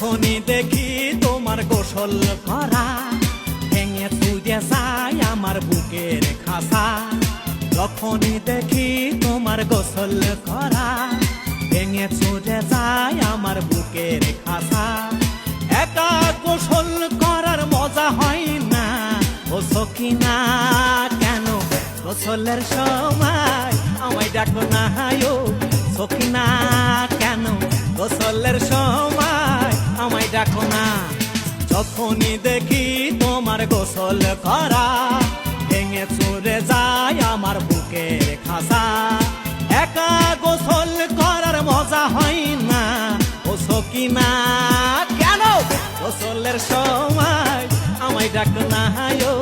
যখনই দেখি তোমার গোসল করা ভেঙে চুরে যায় আমার বুকের খাসা। যখনই দেখি তোমার গোসল করা ভেঙে চুরে যায় আমার বুকের খাসা। একা গোসল করার মজা হয় না ও সখিনা, কেন গোসলের সময় আমায় ডাকো না ও সখিনা, কেন গোসলের সময় আমায় ডাকো না। যখনই দেখি তোমার গোসল করা ভেঙে চুরে যায় আমার বুকের খাসা। একা গোসল করার মজা হয় না ও সখিনা, কেন গোসলের সময় আমায় ডাকো না ও